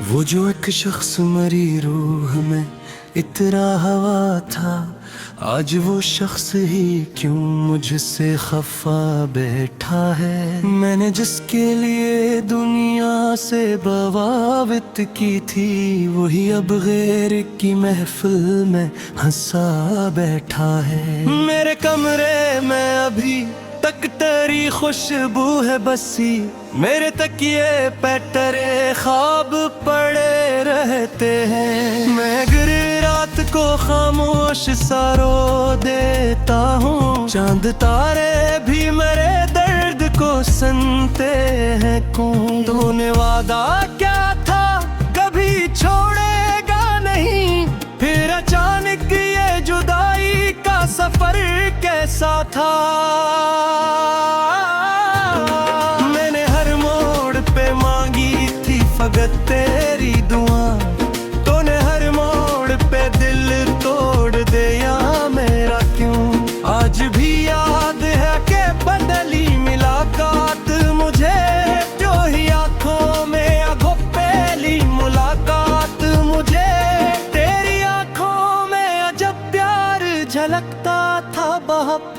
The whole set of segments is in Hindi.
वो जो एक शख्स मरी रूह में इतना हवा था, आज वो शख्स ही क्यों मुझसे खफा बैठा है। मैंने जिसके लिए दुनिया से बगावत की थी, वही अब गैर की महफिल में हंसा बैठा है। मेरे कमरे में अभी तक तेरी खुशबू है बसी, मेरे तकिए पे तेरे ख्वाब पड़े रहते हैं। मैं गिर रात को खामोश सा रो देता हूँ, चांद तारे भी मेरे दर्द को सुनते हैं। कौन तूने वादा क्या था कभी छोड़ेगा नहीं, फिर अचानक ये जुदाई का सफर कैसा था। मैंने हर मोड़ पे मांगी थी फकत तेरी दुआ, तूने हर मोड़ पे दिल तोड़ दिया मेरा क्यों। आज भी याद है कि बदली मुलाकात मुझे, जो ही आंखों में आंखों पहली मुलाकात मुझे। तेरी आंखों में अजब प्यार झलकता था बाप।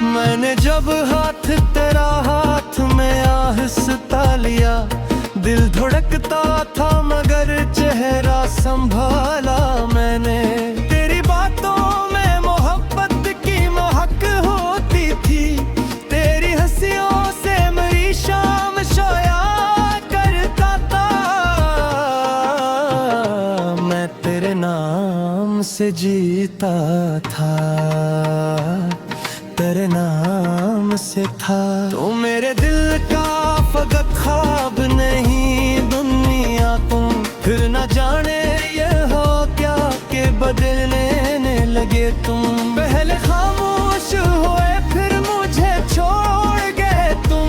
मैंने जब हाथ तेरा हाथ में आहिस्ता लिया, दिल धड़कता था मगर चेहरा संभाला मैंने। तेरी बातों में मोहब्बत की महक होती थी, तेरी हंसियों से मेरी शाम सोया करता था। मैं तेरे नाम से जीता था, तेरे नाम से था। तो मेरे दिल का फकत ख्वाब नहीं दुनिया तुम, फिर न जाने ये हो क्या कि बदलने लगे तुम। पहले खामोश हुए फिर मुझे छोड़ गए तुम,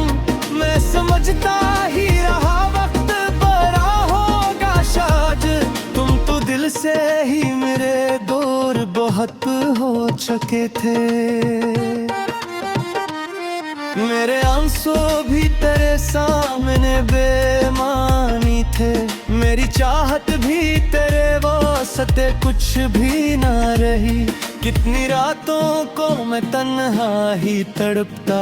मैं समझता ही रहा वक्त बड़ा होगा शायद। तुम तो दिल से ही मेरे दूर बहुत हो चुके थे। मेरे आंसू भी तेरे सामने बेमानी थे, मेरी चाहत भी तेरे वास्ते कुछ भी ना रही। कितनी रातों को मैं तन्हा ही तड़पता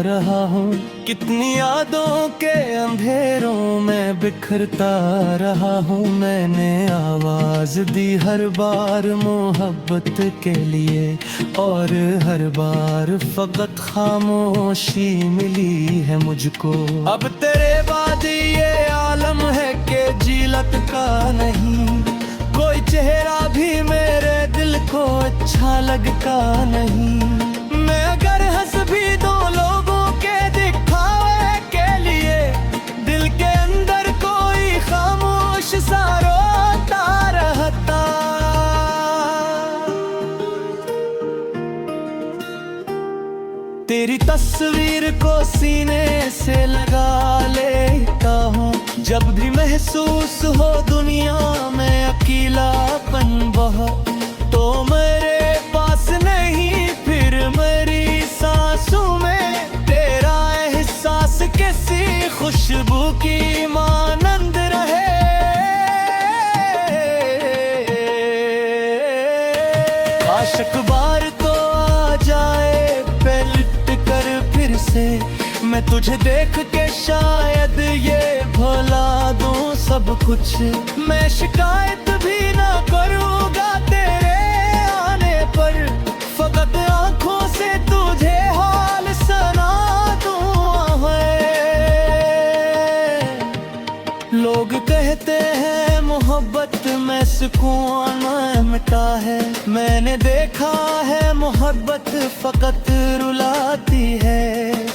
रहा हूँ, कितनी यादों के अंधेरों में बिखरता रहा हूँ। मैंने आवाज दी हर बार मोहब्बत के लिए, और हर बार फकत खामोशी मिली है मुझको। अब तेरे बाद ये आलम है कि जिलत का नहीं, कोई चेहरा भी मेरे दिल को अच्छा लगता नहीं। मैं अगर हंस भी दो लोगों के दिखावे के लिए, दिल के अंदर कोई खामोश सा रोता रहता। तेरी तस्वीर को सीने से लगा लेता हूँ, जब भी महसूस हो दुनिया में अकेलापन बहुत। तो मेरे पास नहीं फिर मेरी सांसों में तेरा एहसास किसी खुशबू की मानंद रहे। आशिक बार तो आ जाए पलट कर फिर से, मैं तुझे देख के शायद ये भुला दूं सब कुछ। मैं शिकायत भी ना करूँगा तेरे आने पर, फकत आंखों से तुझे हाल सुना दूं। लोग कहते हैं मोहब्बत में सुकून मिटा है, मैंने देखा है मोहब्बत फकत रुलाती है।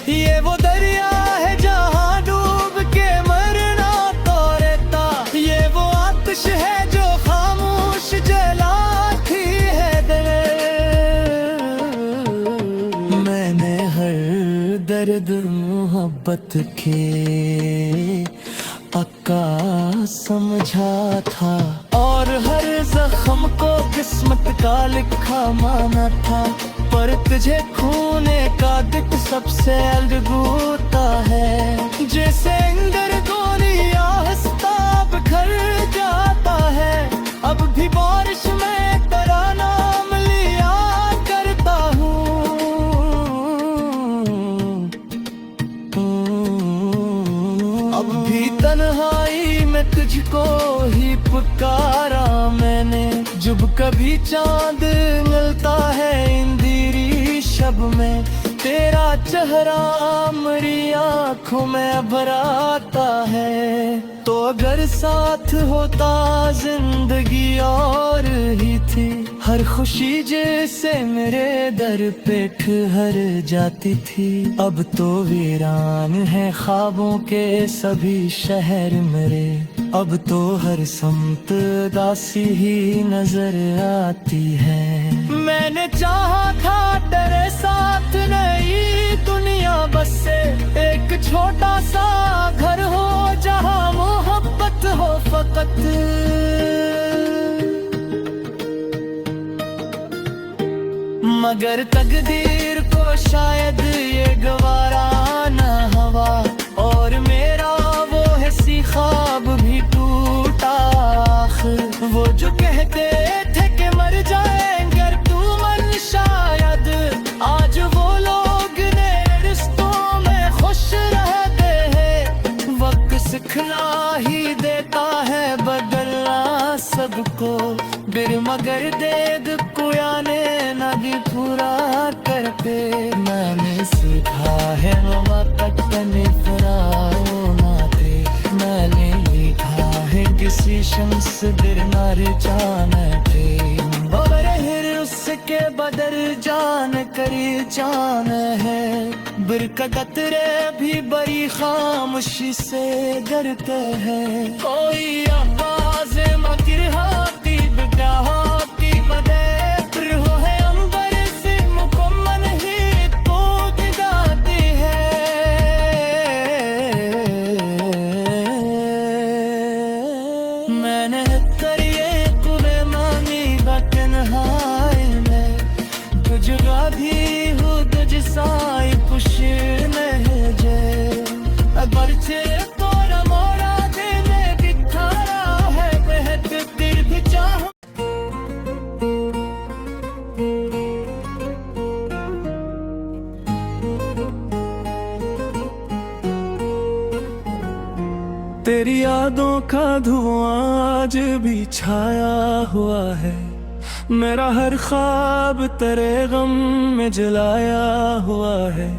ये वो दरिया है जहाँ डूब के मरना तो रहता, ये वो आतिश है जो खामोश जलाती है दिल। मैंने हर दर्द मोहब्बत के अक्का समझा था, और हर जख्म को किस्मत का लिखा माना था, पर तुझे खोने का दुख सबसे अलग होता है। जैसे अंदर गोलियां हंसता बिखर जाता है, अब भी बारिश में तेरा नाम लिया करता हूँ। अब भी तन्हाई में तुझको ही पुकारा मैंने, जब कभी चांद मिलता है इंदिरी शब में, तेरा चेहरा मेरी आँखों में भर आता है। तो अगर साथ होता जिंदगी और ही थी, हर खुशी जैसे मेरे दर पे ठहर जाती थी। अब तो वीरान है ख्वाबों के सभी शहर मेरे, अब तो हर समत दासी ही नजर आती है। मैंने चाहा था तेरे साथ नई दुनिया बसे, एक छोटा सा घर हो जहाँ मोहब्बत हो फकत। मगर तकदीर को शायद ये गवारा न हवा, और मेरा वो हंसी ख्वाब भी टूटा आखिर। वो जो कहते थे कि मर जाएंगे तू मन, शायद आज वो लोग ने रिश्तों में खुश रहते हैं। वक्त सिखला ही देता है बदलना सबको, बिर मगर देद कुयाने नदी पूरा करते। मैंने सीखा है वक्त तने फराओ नाते, मैंने लिखा है किसी शम्स दिल नार जानते। बबर हिर उसके बदर जान करी जान है, बिर का कतरे भी बड़ी खामोशी से डरते हैं। कोई आवाज मगर हाथी बिगड़ा हाथी बदे, हो है अंबर से मुकम्मल ही तो दिखाती है। मैंने करिए तुम्हें मांगी बतनहाई में, तुझगा भी हूँ तुझ साई खुश नहीं जे। अगर तेरे तोरा मोरा देने दिखारा है बेहद दिल भी चाहूं। तेरी यादों का धुआं आज भी छाया हुआ है, मेरा हर ख्वाब तेरे गम में जलाया हुआ है।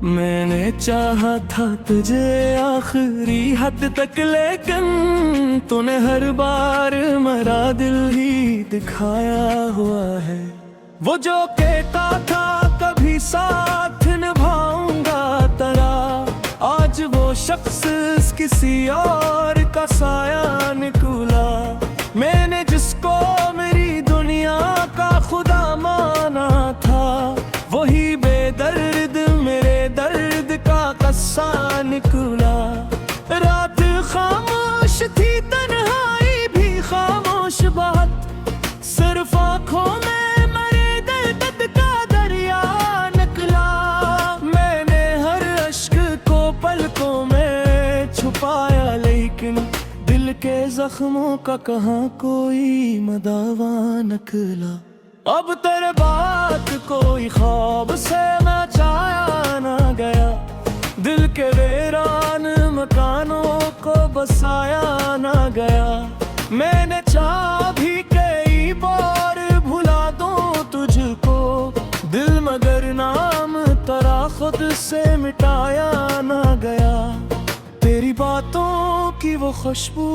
मैंने चाहा था तुझे आखिरी हद तक, लेकिन तूने हर बार मेरा दिल ही दिखाया हुआ है। वो जो कहता था कभी साथ निभाऊंगा तेरा, आज वो शख्स किसी और का साया निकला। मैंने जिसको मेरी दुनिया का खुदा माना था, वही बेदर्द मेरे दर्द का कस्सा निकला। रात खामोश थी, तन्हाई भी खामोश बात, सिर्फ आँखों में मरे दर्द का दरिया निकला। मैंने हर अश्क को पलकों में छुपाया, लेकिन दिल के जख्मों का कहाँ कोई मदावा निकला। अब तेरे बात कोई ख्वाब से नचाया ना गया, दिल के वीरान मकानों को बसाया ना गया। मैंने चाह भी कई बार भुला दूं तुझको, दिल मगर नाम तेरा खुद से मिटाया ना गया। तेरी बातों की वो खुशबू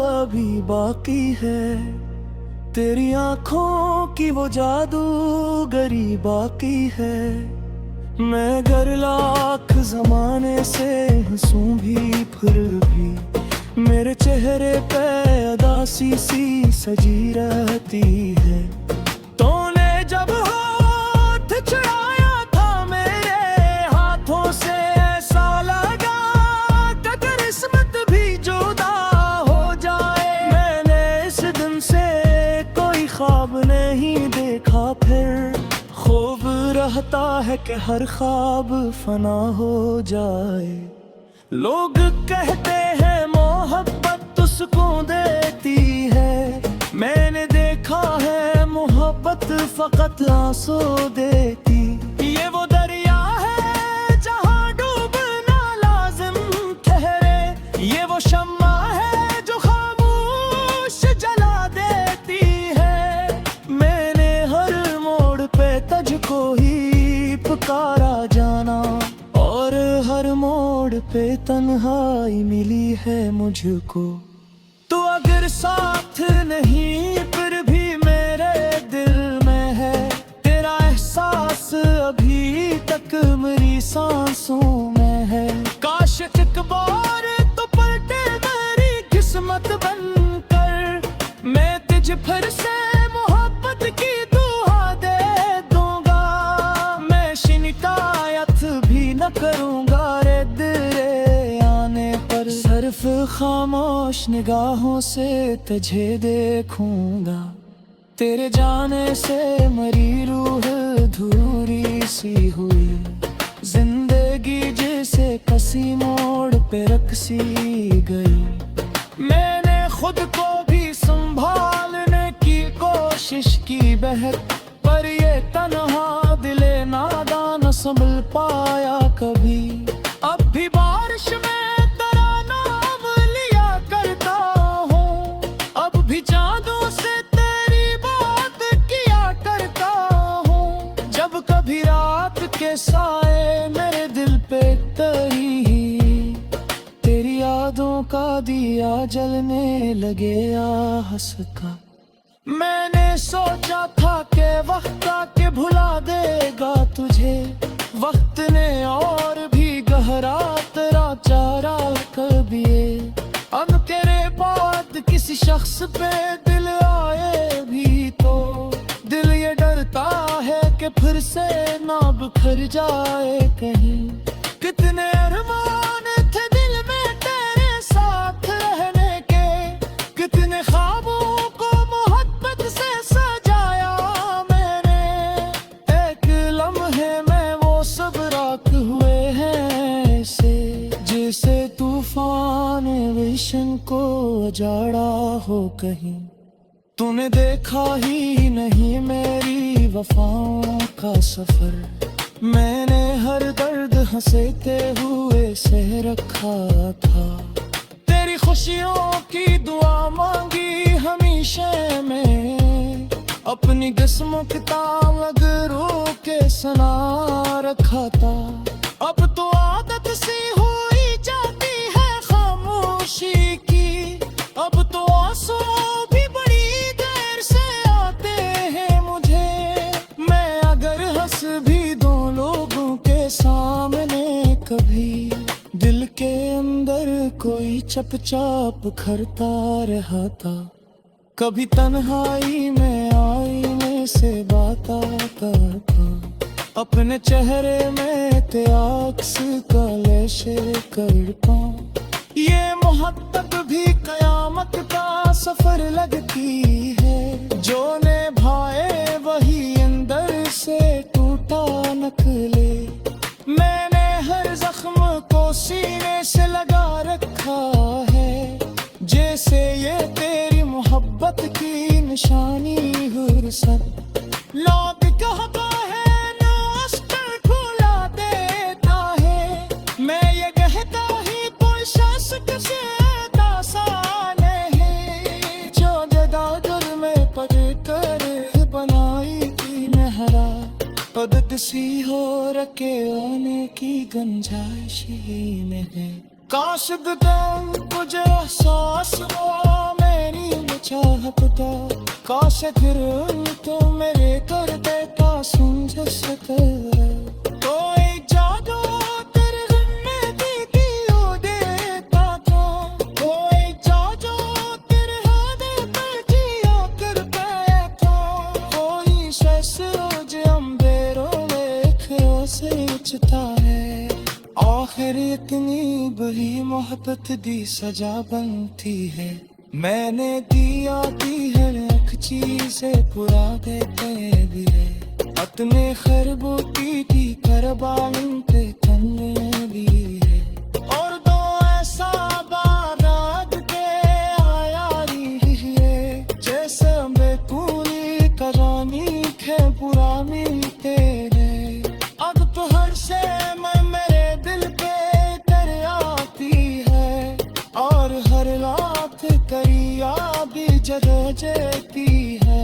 अभी बाकी है, तेरी आँखों की वो जादूगरी बाकी है। मैं गर लाख जमाने से हंसूं भी फिर भी, मेरे चेहरे पे उदासी सी सजी रहती है। तूने जब हाथ छुड़ाया था मेरे हाथों से, ऐसा लगा कि किस्मत भी जुदा हो जाए। मैंने इस दिन से कोई ख्वाब रहता है कि हर ख्वाब फना हो जाए। लोग कहते हैं मोहब्बत तो सुकून देती है, मैंने देखा है मोहब्बत फकत आंसू देती। ये वो दरिया है जहाँ डूबना लाजिम ठहरे, ये वो शम्मा है जो खामोश जला देती है। मैंने हर मोड़ पे तुझको ही पुकारा जाना, और हर मोड़ पे तन्हाई मिली है मुझको। तो अगर साथ नहीं फिर भी मेरे दिल में है तेरा एहसास, अभी तक मेरी सांसों में है। काश एक बार तो पलटे मेरी किस्मत बनकर, मैं तुझे फिर से मोहब्बत की दुआ दे दूंगा। मैं शिकायत भी न करूंगा रे तेरे आने पर, सिर्फ खामोश निगाहों से तुझे देखूंगा। तेरे जाने से मेरी रूह अधूरी सी हुई, जिंदगी जैसे कसी मोड़ पे रख सी गई। मैंने खुद को भी संभालने की कोशिश की बहक, पर ये तन्हा दिले नादान संभल पाया कभी। अब भी बारिश में तेरा नाम लिया करता हूँ, अब भी चांदों से तेरी बात किया करता हूँ। जब कभी रात के साए मेरे दिल पे तरी, तेरी यादों का दिया जलने लगे आहस का। मैंने सोचा था कि वक्त आके भुला देगा तुझे, वक्त ने और भी गहरा तेरा चारा कभी। अब तेरे बाद किसी शख्स पे दिल आए भी तो दिल ये डरता है कि फिर से ना बिखर जाए कहीं। कितने अरमान थे दिल में तेरे साथ रहने के, कितने ख्वाबों को मोहब्बत से सजाया मैंने। एक लम्हे में वो सब राख हुए हैं ऐसे, जैसे तूफान विशन को उजाड़ा हो कहीं। तूने देखा ही नहीं मेरी वफाओं का सफर, मैंने हर दर्द हंसते हुए सह रखा था। तेरी खुशियों की दुआ मांगी हमेशा में, अपनी किस्मों की तामग रो के सना रखा था। अब तो आदत सी हुई जाती है खामोशी की, अब तो आंसू भी बड़ी देर से आते हैं मुझे। मैं अगर हंस भी दो लोगों के सामने कभी, दिल के अंदर कोई चपचाप करता रहा था। कभी तन्हाई में आईने से बात करता, अपने चेहरे में त्याक्स का लेशे करता। ये मोहब्बत भी कयामत का सफर लगती है, जो निभाए वही अंदर से टूटा नखले। मैंने हर जख्म को सीने से लगा रखा है, जैसे ये तेरी मोहब्बत की निशानी हुर्सत। लौट कहता है ना अस्तर खुला देता है, मैं ये कहता ही कोई शख्स किसे दास्तान है। जो दादर में पढ़ कर बनाई थी नहरा, आदत सी हो रखे आने की गुंजाइश ही में है। काश तुम मुझे एहसास हुआ मेरी चाहत का, काश फिर तो मेरे कर देता समझ सके। कोई जादू तेरे दिल में दियो देता था, कोई जादू तेरे हाथ पर जिया कर पाया था। कोई शख्स रोज अंबेरों में खो से उठता है, आखिर इतनी बड़ी मोहब्बत दी सजा बनती है। मैंने दिया दी हर एक चीज़ें पुरा देते भी है, अपने खरबूती की करबान पे तन्ने दी है और दो ऐसा बारात के आया रही है जैसे बेकूली करानी थे पुरानी तेरे अब तो हर से मैं मेरे दिल पे कर आती है और हर रात करिया भी जगह जेती है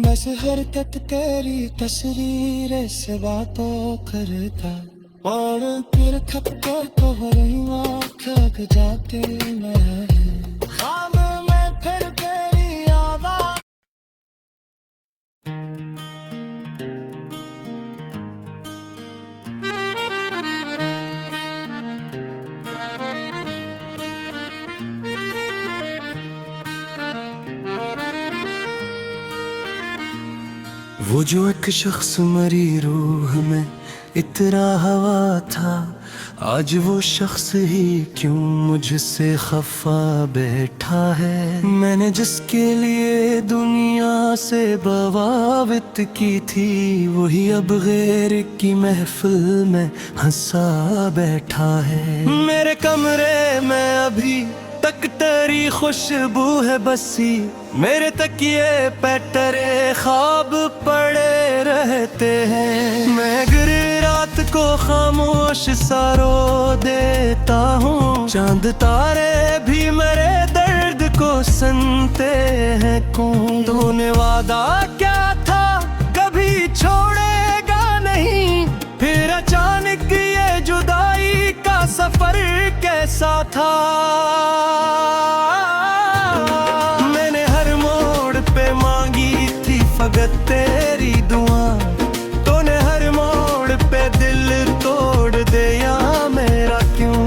बस हरकत तेरी तस्वीर से बातों करता और फिर थपके तो रही आँख जाते मैं ख्वाब में फिर तेरी आवाज़ वो जो एक शख्स मरी रूह में इतना हवा था आज वो शख्स ही क्यों मुझसे खफा बैठा है मैंने जिसके लिए दुनिया से बगावत की थी वही अब गैर की महफिल में हंसा बैठा है मेरे कमरे में अभी तक तेरी खुशबू है बसी मेरे तकिए पे तेरे ख्वाब पड़े रहते हैं मैं गिर रात को खामोश सा रो देता हूँ चांद तारे भी मेरे दर्द को सुनते हैं कौन तूने वादा क्या था कभी छोड़ेगा नहीं फिर अचानक ये जुदाई का सफर कैसा था मैंने हर मोड़ पे मांगी थी फकत तेरी दुआ तूने हर मोड़ पे दिल तोड़ दिया मेरा क्यों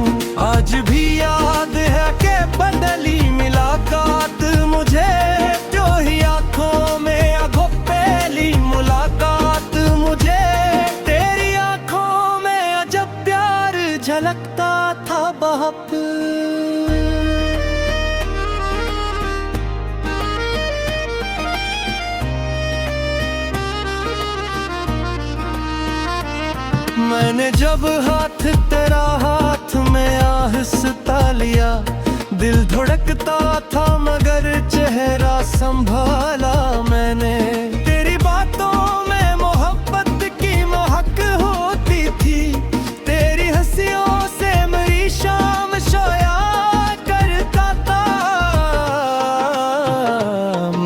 आज भी याद है कि बदली मुलाकात मुझे जो ही आंखों में आंखों पहली मुलाकात मुझे तेरी आंखों में अजब प्यार झलकता था बाप मैंने जब हाथ तेरा हाथ में आहिस्ता लिया दिल धड़कता था मगर चेहरा संभाला मैंने तेरी बातों में मोहब्बत की महक होती थी तेरी हंसियों से मेरी शाम सोया करता था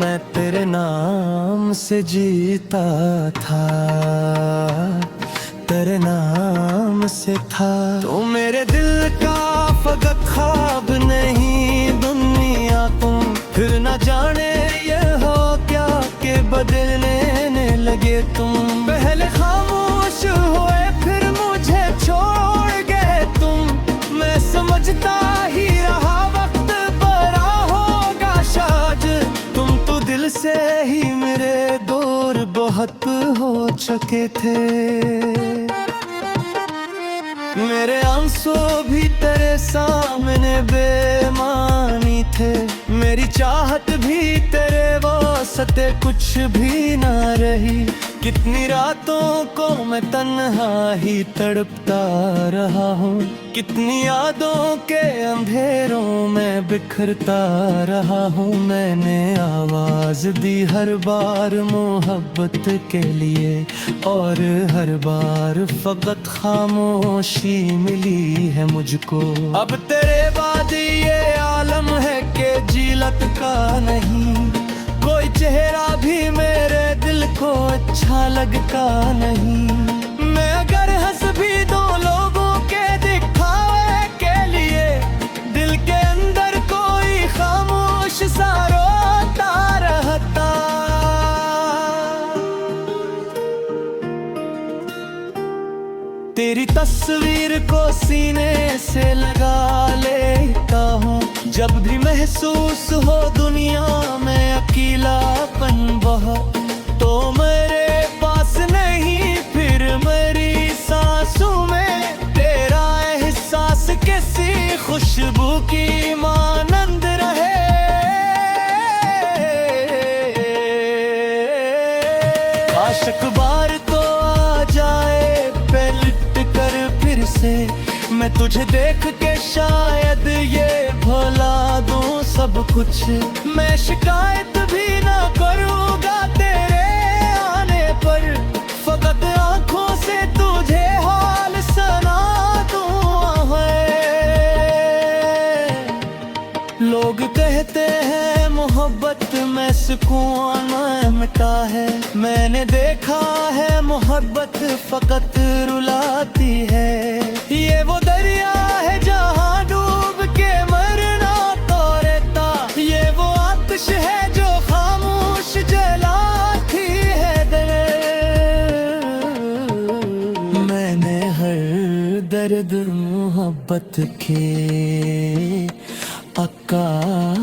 मैं तेरे नाम से जीता था तेरे नाम से था तो मेरे दिल का फकत ख्वाब नहीं दुनिया तुम फिर न जाने ये हो क्या के बदलने लगे तुम पहले खामोश हुए फिर मुझे छोड़ गए तुम मैं समझता ही रहा वक्त बड़ा होगा शायद तुम तो दिल से ही मेरे दूर बहुत हो चुके थे मेरे आंसू भी तेरे सामने बेमानी थे मेरी चाहत भी तेरे वास्ते कुछ भी ना रही कितनी रातों को मैं तन्हा ही तड़पता रहा हूँ कितनी यादों के अंधेरों में बिखरता रहा हूँ मैंने आवाज दी हर बार मोहब्बत के लिए और हर बार फकत खामोशी मिली है मुझको अब तेरे बाद ये आलम है कि जिलत का नहीं कोई चेहरा भी मेरे दिल को अच्छा लगता नहीं मैं अगर हंस भी दो लोगों के दिखावे के लिए दिल के अंदर कोई खामोश सा रोता रहता तेरी तस्वीर को सीने से लगा लेता हूँ जब भी महसूस हो दुनिया में अकेलापन बहुत तो मेरे पास नहीं फिर मेरी सांसों में तेरा एहसास किसी खुशबू की मानंद रहे आशिक बार मैं तुझे देख के शायद ये भुला दूं सब कुछ। मैं शिकायत भी ना करूँगा तेरे आने पर, फकत आंखों से तुझे हाल सुना दूं है। लोग कहते हैं मोहब्बत में सुकून मिटा है, मैंने देखा है मोहब्बत फकत रुलाती है। ये वो दरिया है जहाँ डूब के मरना तो रहता, ये वो आतिश है जो खामोश जलाती है दिल। मैंने हर दर्द मोहब्बत के अक्का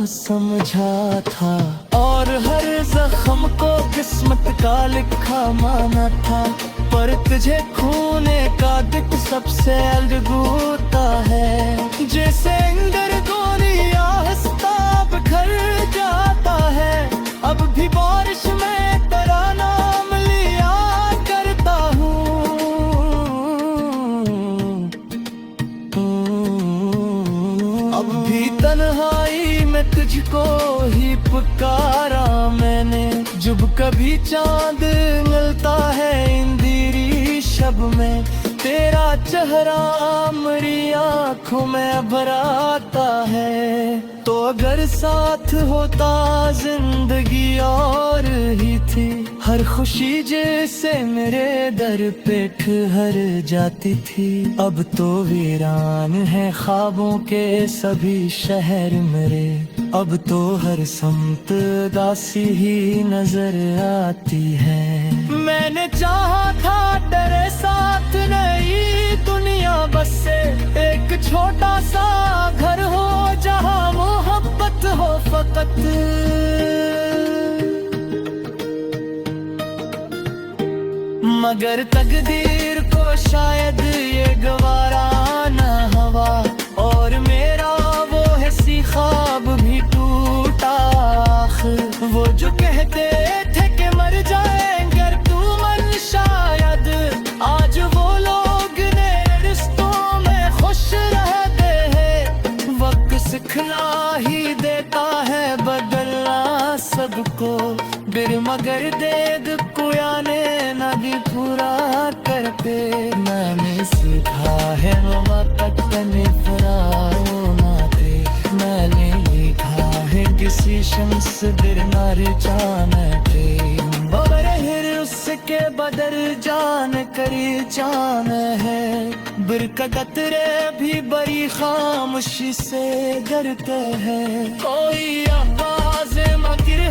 समझा था, और हर जख्म को किस्मत का लिखा माना था। पर तुझे खूने का दिख सबसे अलगूता है, जैसे अंदर गोलियां आहिस्ता बिखर जाता है। अब भी बारिश में तेरा नाम लिया करता हूँ, अब भी तन्हाई में तुझको ही पुकारा मैंने। जब कभी चांद मिलता है इंदिरी शब में, तेरा चेहरा मेरी आँखों में भराता है। तो अगर साथ होता जिंदगी और ही थी, हर खुशी जैसे मेरे दर पे ठहर जाती थी। अब तो वीरान है ख्वाबों के सभी शहर मेरे, अब तो हर समत दासी ही नजर आती है। मैंने चाहा था तेरे साथ नई दुनिया बस से, एक छोटा सा घर हो जहाँ मोहब्बत हो फकत। मगर तकदीर को शायद ये गवारा ना हवा, और मेरा वो है सी ख्वाब भी टूटा। वो जो कहते थे कि मर जाएंगे अगर तू मन, शायद आज वो लोग नए रिश्तों में खुश रहते हैं। वक्त सिखला ही देता है बदलना सबको, बिर मगर देद कुयाने न भी पूरा करते। मैंने सीखा है वक्त ने फरानाते, मैंने लिखा है किसी शम्स दिल नार जानते। बबर हिर उसके बदर जान करी जान है, बिर का कतरे भी बड़ी खामोशी से डरते हैं। कोई आवाज़ मगर